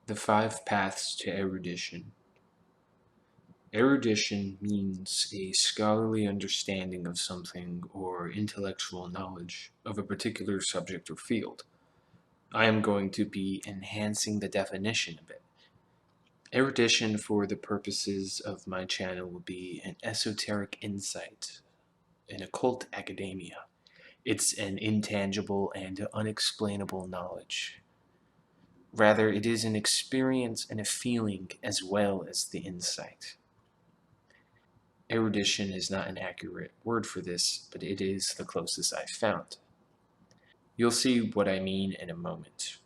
The Five Paths to Erudition. Erudition means a scholarly understanding of something or intellectual knowledge of a particular subject or field. I am going to be enhancing the definition a bit. Erudition, for the purposes of my channel, will be an esoteric insight, an occult academia. It's an intangible and unexplainable knowledge. Rather, it is an experience and a feeling as well as the insight. Erudition is not an accurate word for this, but it is the closest I've found. You'll see what I mean in a moment.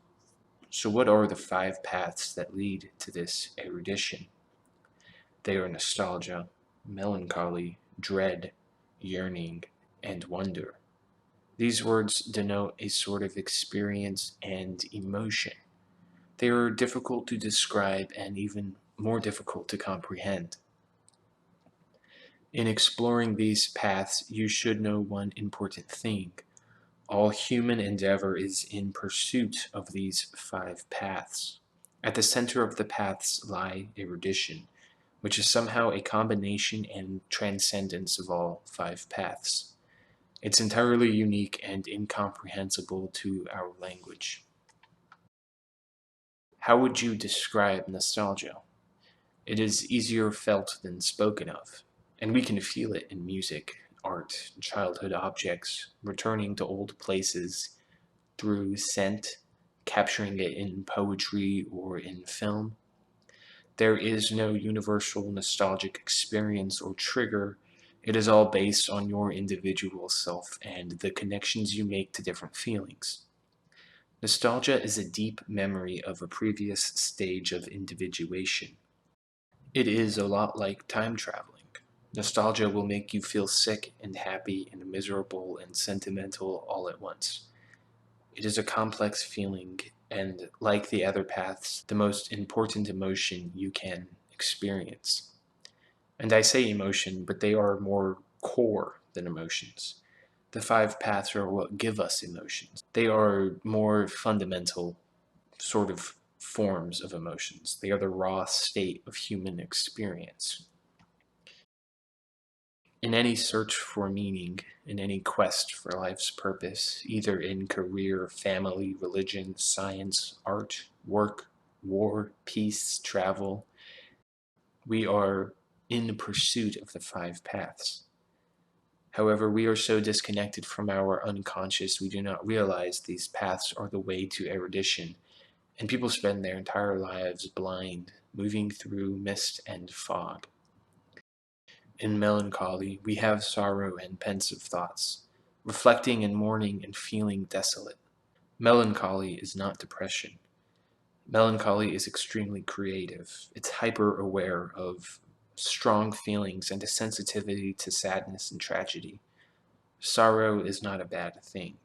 So what are the five paths that lead to this erudition? They are nostalgia, melancholy, dread, yearning, and wonder. These words denote a sort of experience and emotion. They are difficult to describe and even more difficult to comprehend. In exploring these paths, you should know one important thing. All human endeavor is in pursuit of these five paths. At the center of the paths lie erudition, which is somehow a combination and transcendence of all five paths. It's entirely unique and incomprehensible to our language. How would you describe nostalgia? It is easier felt than spoken of, and we can feel it in music, art, childhood objects, returning to old places through scent, capturing it in poetry or in film. There is no universal nostalgic experience or trigger. It is all based on your individual self and the connections you make to different feelings. Nostalgia is a deep memory of a previous stage of individuation. It is a lot like time traveling. Nostalgia will make you feel sick and happy and miserable and sentimental all at once. It is a complex feeling, and like the other paths, the most important emotion you can experience. And I say emotion, but they are more core than emotions. The five paths are what give us emotions. They are more fundamental sort of forms of emotions. They are the raw state of human experience. In any search for meaning, in any quest for life's purpose, either in career, family, religion, science, art, work, war, peace, travel, we are in pursuit of the five paths. However, we are so disconnected from our unconscious, we do not realize these paths are the way to erudition, and people spend their entire lives blind, moving through mist and fog. In melancholy, we have sorrow and pensive thoughts, reflecting and mourning and feeling desolate. Melancholy is not depression. Melancholy is extremely creative. It's hyper-aware of strong feelings and a sensitivity to sadness and tragedy. Sorrow is not a bad thing.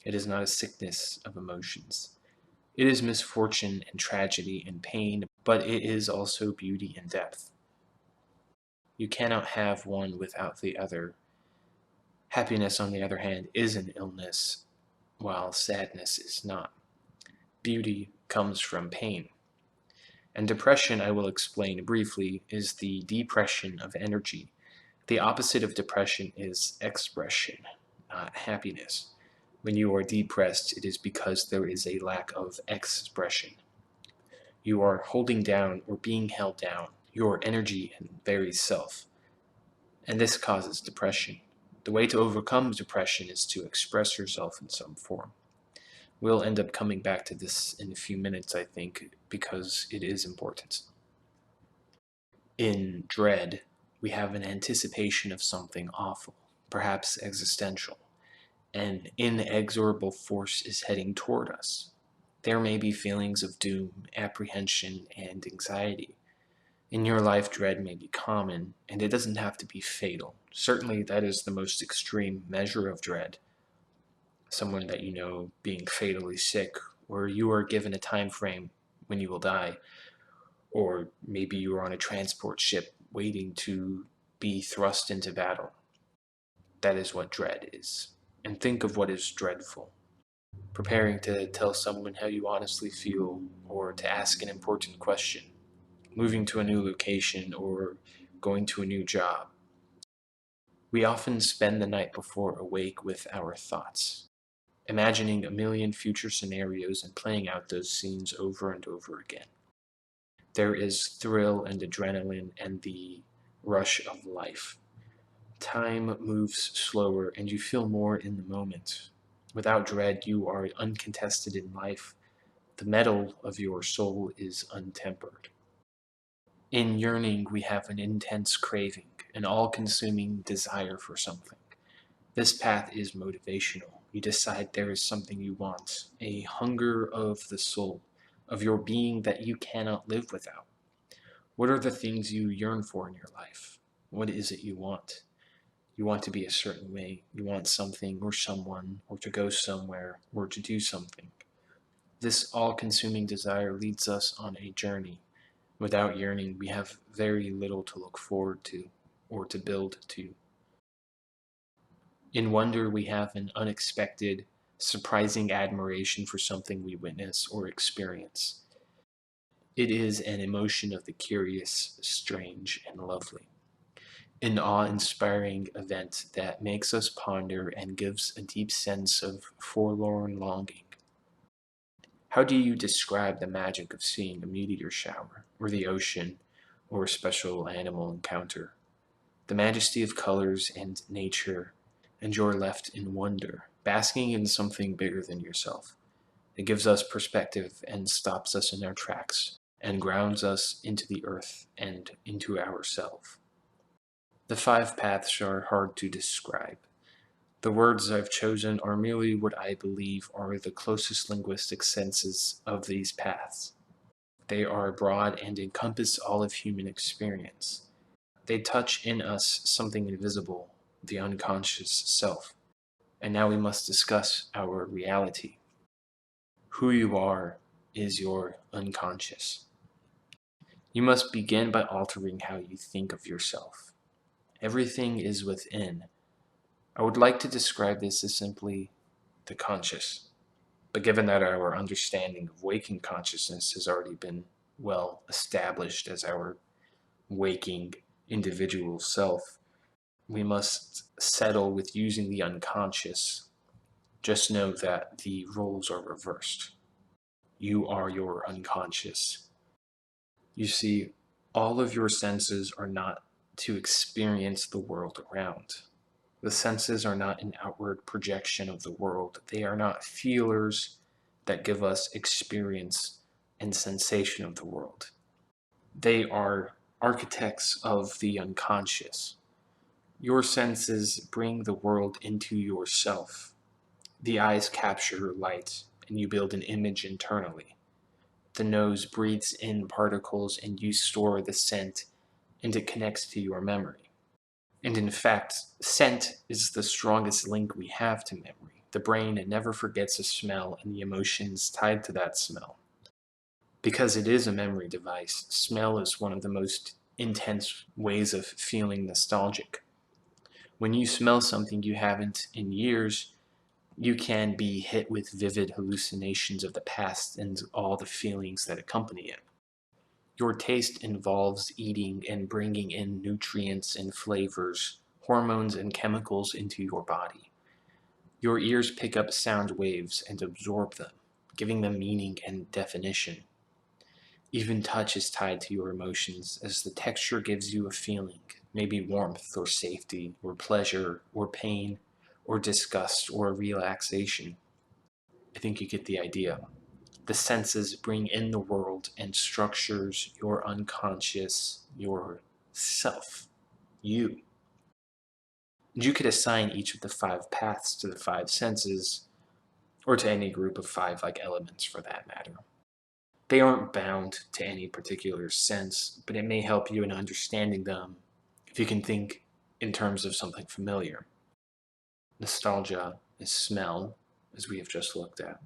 It is not a sickness of emotions. It is misfortune and tragedy and pain, but it is also beauty and depth. You cannot have one without the other. Happiness, on the other hand, is an illness, while sadness is not. Beauty comes from pain. And depression, I will explain briefly, is the depression of energy. The opposite of depression is expression, not happiness. When you are depressed, it is because there is a lack of expression. You are holding down or being held down your energy and very self. And this causes depression. The way to overcome depression is to express yourself in some form. We'll end up coming back to this in a few minutes, I think, because it is important. In dread, we have an anticipation of something awful, perhaps existential. An inexorable force is heading toward us. There may be feelings of doom, apprehension, and anxiety. In your life, dread may be common, and it doesn't have to be fatal. Certainly, that is the most extreme measure of dread. Someone that you know being fatally sick, or you are given a time frame when you will die, or maybe you are on a transport ship waiting to be thrust into battle. That is what dread is. And think of what is dreadful. preparing to tell someone how you honestly feel or to ask an important question, moving to a new location or going to a new job. We often spend the night before awake with our thoughts, imagining a million future scenarios and playing out those scenes over and over again. There is thrill and adrenaline and the rush of life. Time moves slower and you feel more in the moment. Without dread, you are uncontested in life. The metal of your soul is untempered. In yearning, we have an intense craving, an all consuming desire for something. This path is motivational. You decide there is something you want, a hunger of the soul, of your being that you cannot live without. What are the things you yearn for in your life? What is it you want? You want to be a certain way. You want something or someone, or to go somewhere, or to do something. This all consuming desire leads us on a journey. Without yearning, we have very little to look forward to or to build to. In wonder, we have an unexpected, surprising admiration for something we witness or experience. It is an emotion of the curious, strange, and lovely. An awe-inspiring event that makes us ponder and gives a deep sense of forlorn longing. How do you describe the magic of seeing a meteor shower, or the ocean, or a special animal encounter? The majesty of colors and nature, and you're left in wonder, basking in something bigger than yourself. It gives us perspective and stops us in our tracks, and grounds us into the earth and into ourselves. The five paths are hard to describe. The words I've chosen are merely what I believe are the closest linguistic senses of these paths. They are broad and encompass all of human experience. They touch in us something invisible, the unconscious self. And now we must discuss our reality. Who you are is your unconscious. You must begin by altering how you think of yourself. Everything is within. I would like to describe this as simply the conscious. But given that our understanding of waking consciousness has already been well established as our waking individual self, we must settle with using the unconscious. Just know that the roles are reversed. You are your unconscious. You see, all of your senses are not to experience the world around. The senses are not an outward projection of the world. They are not feelers that give us experience and sensation of the world. They are architects of the unconscious. Your senses bring the world into yourself. The eyes capture light, and you build an image internally. The nose breathes in particles, and you store the scent, and it connects to your memory. And in fact, scent is the strongest link we have to memory. The brain never forgets a smell and the emotions tied to that smell. Because it is a memory device, smell is one of the most intense ways of feeling nostalgic. When you smell something you haven't in years, you can be hit with vivid hallucinations of the past and all the feelings that accompany it. Your taste involves eating and bringing in nutrients and flavors, hormones and chemicals into your body. Your ears pick up sound waves and absorb them, giving them meaning and definition. Even touch is tied to your emotions, as the texture gives you a feeling, maybe warmth or safety or pleasure or pain or disgust or relaxation. I think you get the idea. The senses bring in the world and structures your unconscious, your self, you. You could assign each of the five paths to the five senses, or to any group of five like elements for that matter. They aren't bound to any particular sense, but it may help you in understanding them if you can think in terms of something familiar. Nostalgia is smell, as we have just looked at.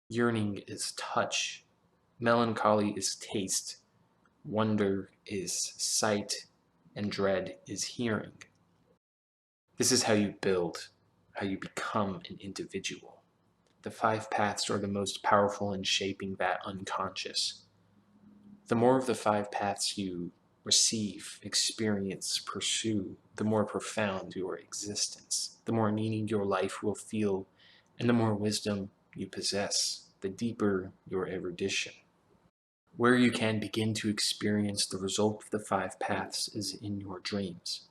Yearning is touch. Melancholy is taste. Wonder is sight. And dread is hearing. This is how you build, how you become an individual. The five paths are the most powerful in shaping that unconscious. The more of the five paths you receive, experience, pursue, the more profound your existence, the more meaning your life will feel, and the more wisdom you possess, the deeper your erudition. Where you can begin to experience the result of the five paths is in your dreams.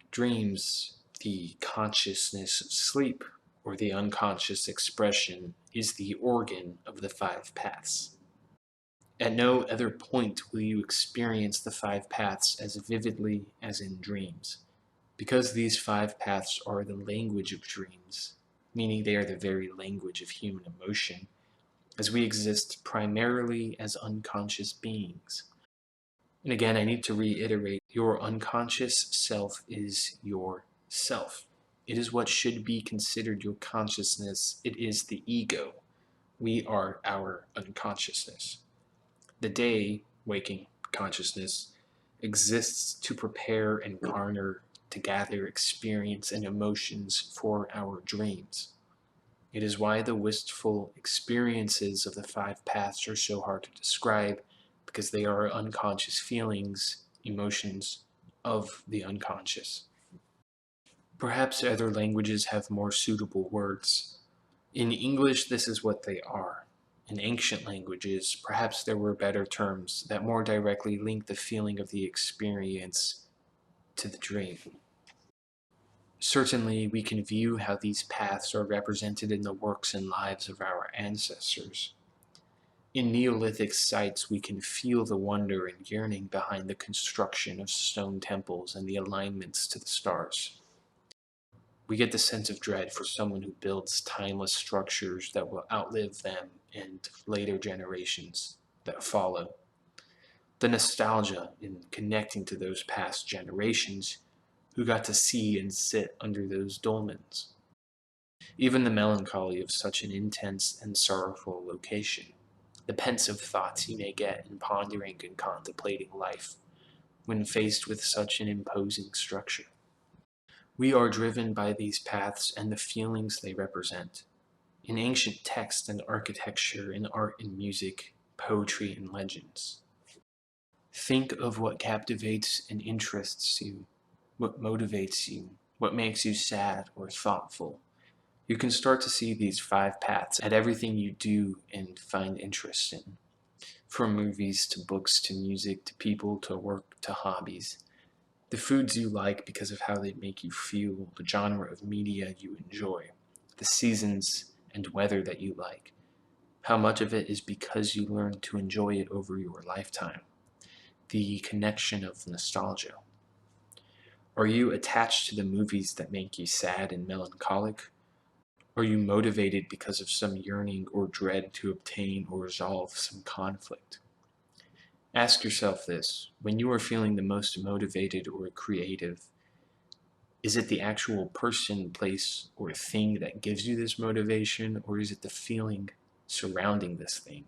Dreams, the consciousness of sleep, or the unconscious expression, is the organ of the five paths. At no other point will you experience the five paths as vividly as in dreams, because these five paths are the language of dreams, meaning they are the very language of human emotion, as we exist primarily as unconscious beings. And again, I need to reiterate, your unconscious self is your self. It is what should be considered your consciousness. It is the ego. We are our unconsciousness. The day, waking consciousness, exists to prepare and garner, to gather experience and emotions for our dreams. It is why the wistful experiences of the five paths are so hard to describe, because they are unconscious feelings, emotions of the unconscious. Perhaps other languages have more suitable words. In English, this is what they are. In ancient languages, perhaps there were better terms that more directly link the feeling of the experience to the dream. Certainly, we can view how these paths are represented in the works and lives of our ancestors. In Neolithic sites, we can feel the wonder and yearning behind the construction of stone temples and the alignments to the stars. We get the sense of dread for someone who builds timeless structures that will outlive them and later generations that follow. The nostalgia in connecting to those past generations who got to see and sit under those dolmens. Even the melancholy of such an intense and sorrowful location. The pensive thoughts you may get in pondering and contemplating life when faced with such an imposing structure. We are driven by these paths and the feelings they represent. In ancient text and architecture, in art and music, poetry and legends. Think of what captivates and interests you, what motivates you, what makes you sad or thoughtful. You can start to see these five paths at everything you do and find interest in. From movies to books to music to people to work to hobbies. The foods you like because of how they make you feel, the genre of media you enjoy, the seasons and weather that you like. How much of it is because you learned to enjoy it over your lifetime. The connection of nostalgia. Are you attached to the movies that make you sad and melancholic? Are you motivated because of some yearning or dread to obtain or resolve some conflict? Ask yourself this: when you are feeling the most motivated or creative, is it the actual person, place, or thing that gives you this motivation, or is it the feeling surrounding this thing?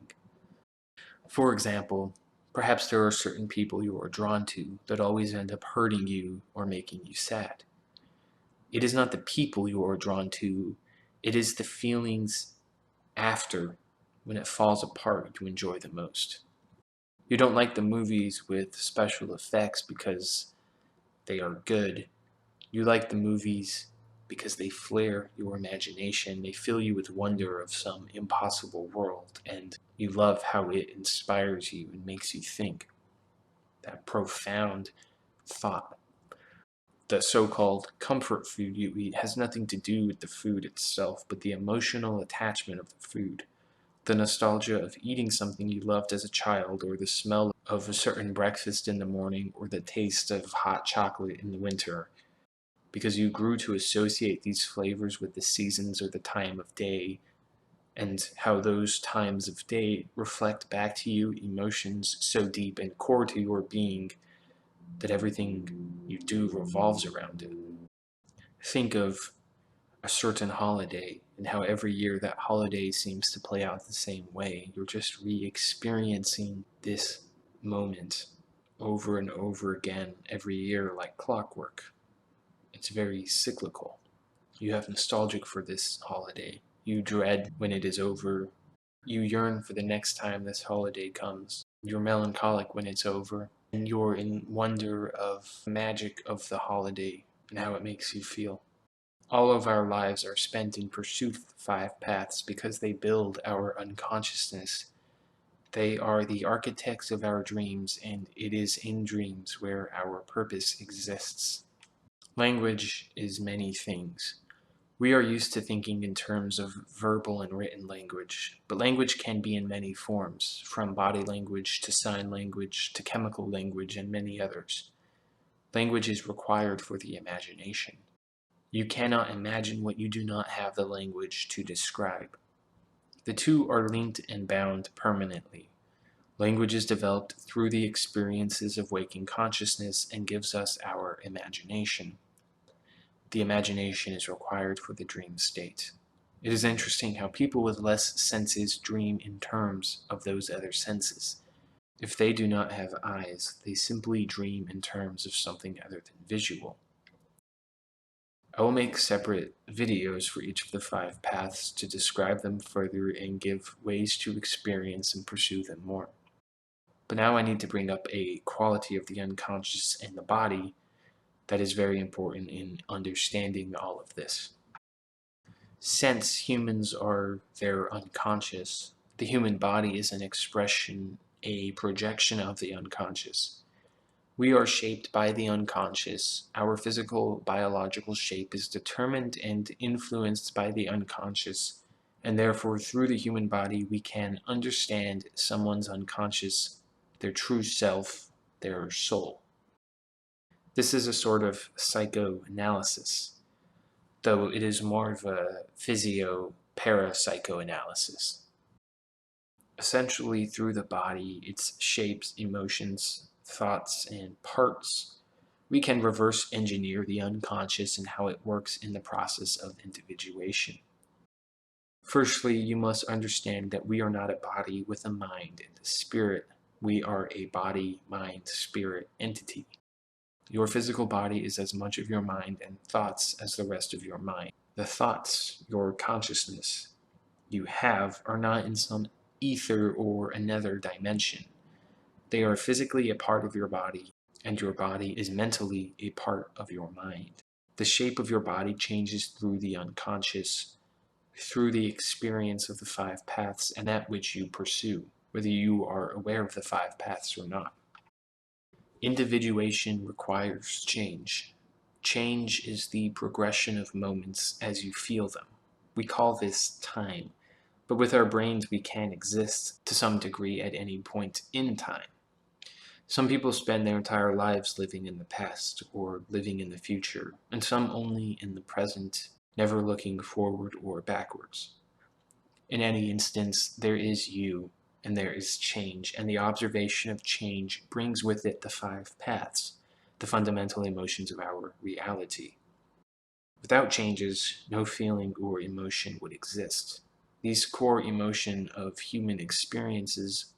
For example, perhaps there are certain people you are drawn to that always end up hurting you or making you sad. It is not the people you are drawn to, it is the feelings after, when it falls apart, you enjoy the most. You don't like the movies with special effects because they are good. You like the movies because they flare your imagination. They fill you with wonder of some impossible world, and you love how it inspires you and makes you think. That profound thought. The so-called comfort food you eat has nothing to do with the food itself, but the emotional attachment of the food. The nostalgia of eating something you loved as a child, or the smell of a certain breakfast in the morning, or the taste of hot chocolate in the winter, because you grew to associate these flavors with the seasons or the time of day, and how those times of day reflect back to you emotions so deep and core to your being that everything you do revolves around it. Think of a certain holiday and how every year that holiday seems to play out the same way. You're just re-experiencing this moment over and over again every year like clockwork. It's very cyclical. You have nostalgic for this holiday. You dread when it is over. You yearn for the next time this holiday comes. You're melancholic when it's over, and you're in wonder of the magic of the holiday and how it makes you feel. All of our lives are spent in pursuit of the five paths because they build our unconsciousness. They are the architects of our dreams, and it is in dreams where our purpose exists. Language is many things. We are used to thinking in terms of verbal and written language, but language can be in many forms, from body language to sign language to chemical language and many others. Language is required for the imagination. You cannot imagine what you do not have the language to describe. The two are linked and bound permanently. Language is developed through the experiences of waking consciousness and gives us our imagination. The imagination is required for the dream state. It is interesting how people with less senses dream in terms of those other senses. If they do not have eyes, they simply dream in terms of something other than visual. I will make separate videos for each of the five paths to describe them further and give ways to experience and pursue them more. But now I need to bring up a quality of the unconscious and the body that is very important in understanding all of this. Since humans are their unconscious, the human body is an expression, a projection of the unconscious. We are shaped by the unconscious. Our physical, biological shape is determined and influenced by the unconscious, and therefore through the human body we can understand someone's unconscious, their true self, their soul. This is a sort of psychoanalysis, though it is more of a physio-parapsychoanalysis. Essentially, through the body, its shapes, emotions, thoughts, and parts, we can reverse engineer the unconscious and how it works in the process of individuation. Firstly, you must understand that we are not a body with a mind and a spirit. We are a body, mind, spirit entity. Your physical body is as much of your mind and thoughts as the rest of your mind. The thoughts, your consciousness, you have are not in some ether or another dimension. They are physically a part of your body, and your body is mentally a part of your mind. The shape of your body changes through the unconscious, through the experience of the five paths and that which you pursue, whether you are aware of the five paths or not. Individuation requires change. Change is the progression of moments as you feel them. We call this time, but with our brains we can exist to some degree at any point in time. Some people spend their entire lives living in the past or living in the future, and some only in the present, never looking forward or backwards. In any instance, there is you, and there is change, and the observation of change brings with it the five paths, the fundamental emotions of our reality. Without changes, no feeling or emotion would exist. These core emotions of human experiences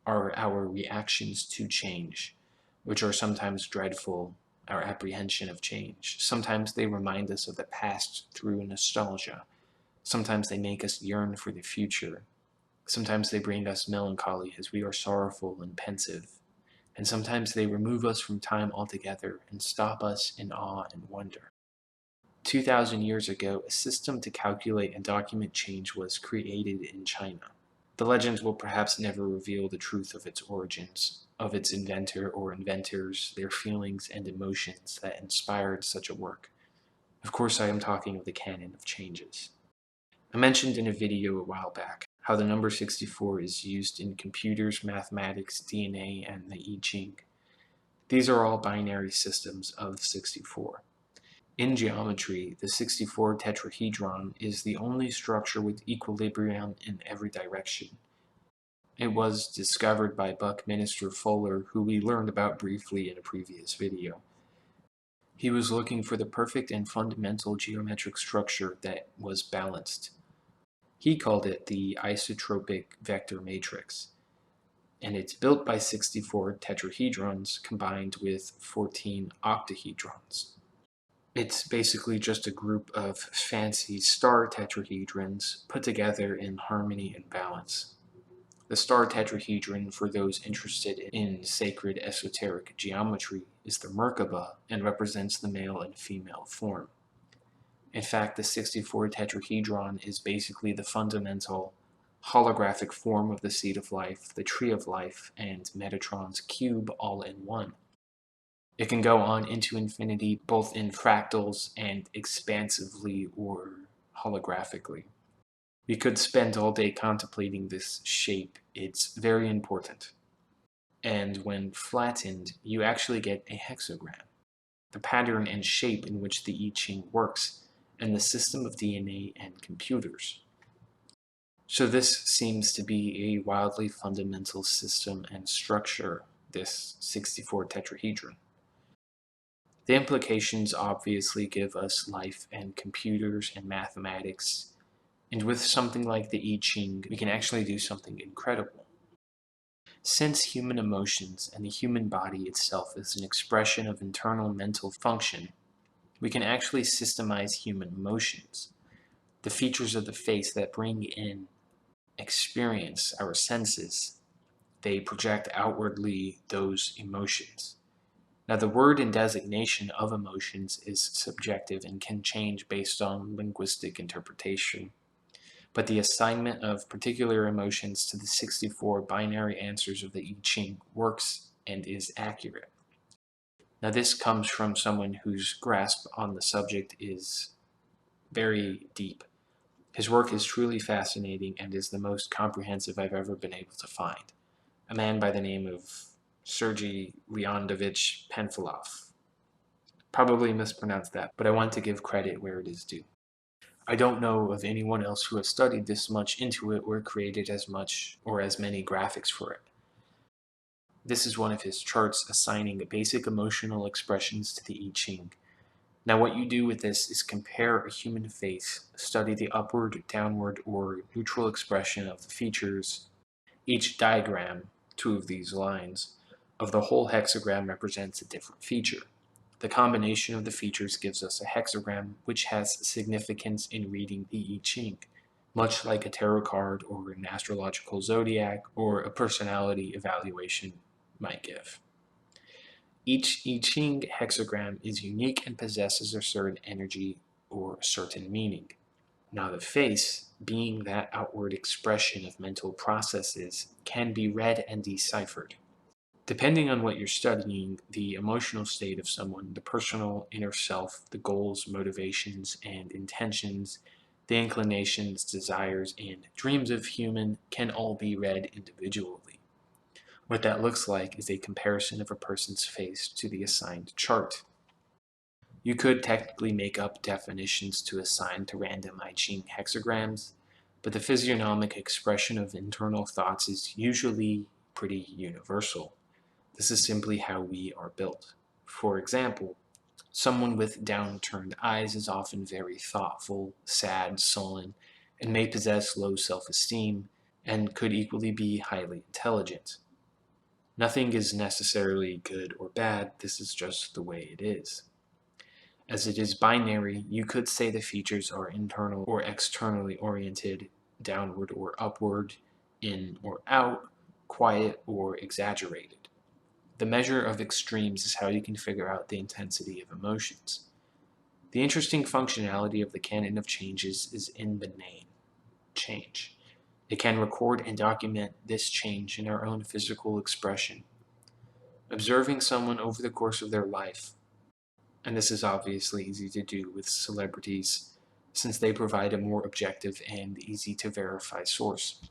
are our reactions to change, which are sometimes dreadful, our apprehension of change. Sometimes they remind us of the past through nostalgia. Sometimes they make us yearn for the future. Sometimes they bring us melancholy as we are sorrowful and pensive. And sometimes they remove us from time altogether and stop us in awe and wonder. 2,000 years ago, a system to calculate and document change was created in China. The legends will perhaps never reveal the truth of its origins, of its inventor or inventors, their feelings and emotions that inspired such a work. Of course, I am talking of the canon of changes. I mentioned in a video a while back how the number 64 is used in computers, mathematics, DNA, and the I Ching. These are all binary systems of 64. In geometry, the 64 tetrahedron is the only structure with equilibrium in every direction. It was discovered by Buckminster Fuller, who we learned about briefly in a previous video. He was looking for the perfect and fundamental geometric structure that was balanced. He called it the isotropic vector matrix, and it's built by 64 tetrahedrons combined with 14 octahedrons. It's basically just a group of fancy star tetrahedrons put together in harmony and balance. The star tetrahedron, for those interested in sacred esoteric geometry, is the Merkabah and represents the male and female form. In fact, the 64 tetrahedron is basically the fundamental holographic form of the seed of life, the tree of life, and Metatron's cube all in one. It can go on into infinity both in fractals and expansively or holographically. We could spend all day contemplating this shape. It's very important. And when flattened, you actually get a hexagram, the pattern and shape in which the I Ching works, and the system of DNA and computers. So this seems to be a wildly fundamental system and structure, this 64 tetrahedron. The implications obviously give us life and computers and mathematics, and with something like the I Ching, we can actually do something incredible. Since human emotions and the human body itself is an expression of internal mental function, we can actually systemize human emotions, the features of the face that bring in experience, our senses. They project outwardly those emotions. Now, the word and designation of emotions is subjective and can change based on linguistic interpretation, but the assignment of particular emotions to the 64 binary answers of the I Ching works and is accurate. Now, this comes from someone whose grasp on the subject is very deep. His work is truly fascinating and is the most comprehensive I've ever been able to find. A man by the name of Sergei Leonidovich Penfilov. Probably mispronounced that, but I want to give credit where it is due. I don't know of anyone else who has studied this much into it or created as much or as many graphics for it. This is one of his charts assigning basic emotional expressions to the I Ching. Now what you do with this is compare a human face, study the upward, downward, or neutral expression of the features. Each diagram, 2 of these lines, of the whole hexagram represents a different feature. The combination of the features gives us a hexagram which has significance in reading the I Ching, much like a tarot card or an astrological zodiac or a personality evaluation might give. Each I Ching hexagram is unique and possesses a certain energy or a certain meaning. Now the face, being that outward expression of mental processes, can be read and deciphered. Depending on what you're studying, the emotional state of someone, the personal inner self, the goals, motivations, and intentions, the inclinations, desires, and dreams of human can all be read individually. What that looks like is a comparison of a person's face to the assigned chart. You could technically make up definitions to assign to random I Ching hexagrams, but the physiognomic expression of internal thoughts is usually pretty universal. This is simply how we are built. For example, someone with downturned eyes is often very thoughtful, sad, sullen, and may possess low self-esteem, and could equally be highly intelligent. Nothing is necessarily good or bad, this is just the way it is. As it is binary, you could say the features are internal or externally oriented, downward or upward, in or out, quiet or exaggerated. The measure of extremes is how you can figure out the intensity of emotions. The interesting functionality of the canon of changes is in the name, change. It can record and document this change in our own physical expression. Observing someone over the course of their life, and this is obviously easy to do with celebrities since they provide a more objective and easy to verify source.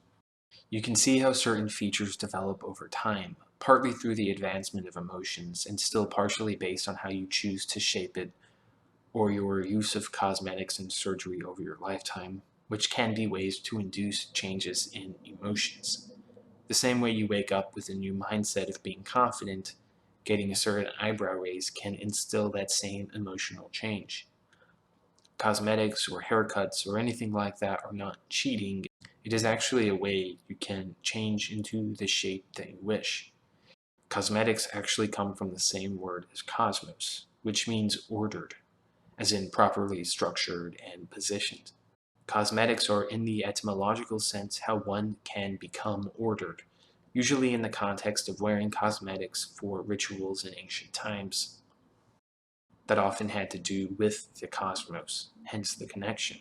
You can see how certain features develop over time, partly through the advancement of emotions and still partially based on how you choose to shape it or your use of cosmetics and surgery over your lifetime, which can be ways to induce changes in emotions. The same way you wake up with a new mindset of being confident, getting a certain eyebrow raise can instill that same emotional change. Cosmetics or haircuts or anything like that are not cheating. It is actually a way you can change into the shape that you wish. Cosmetics actually come from the same word as cosmos, which means ordered. as in properly structured and positioned. Cosmetics are, in the etymological sense, how one can become ordered, usually in the context of wearing cosmetics for rituals in ancient times that often had to do with the cosmos, hence the connection.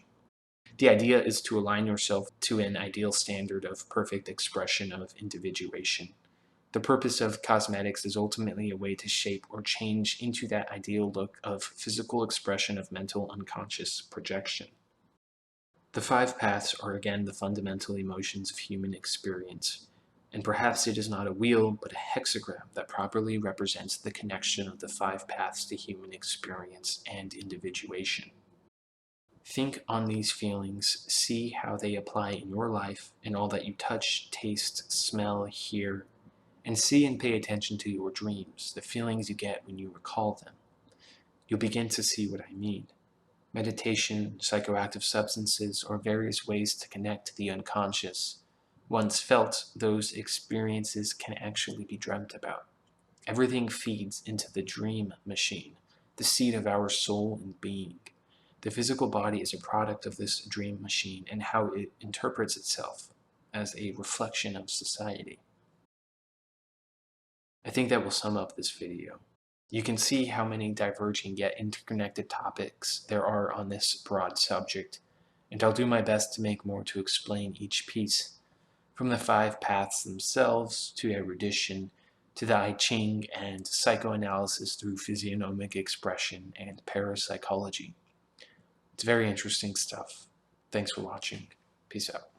The idea is to align yourself to an ideal standard of perfect expression of individuation. The purpose of cosmetics is ultimately a way to shape or change into that ideal look of physical expression of mental unconscious projection. The five paths are again the fundamental emotions of human experience, and perhaps it is not a wheel, but a hexagram that properly represents the connection of the five paths to human experience and individuation. Think on these feelings, see how they apply in your life and all that you touch, taste, smell, hear, and see and pay attention to your dreams, the feelings you get when you recall them. You'll begin to see what I mean. Meditation, psychoactive substances, or various ways to connect to the unconscious. Once felt, those experiences can actually be dreamt about. Everything feeds into the dream machine, the seed of our soul and being. The physical body is a product of this dream machine and how it interprets itself as a reflection of society. I think that will sum up this video. You can see how many diverging yet interconnected topics there are on this broad subject, and I'll do my best to make more to explain each piece, from the five paths themselves to erudition, to the I Ching and psychoanalysis through physiognomic expression and parapsychology. It's very interesting stuff. Thanks for watching. Peace out.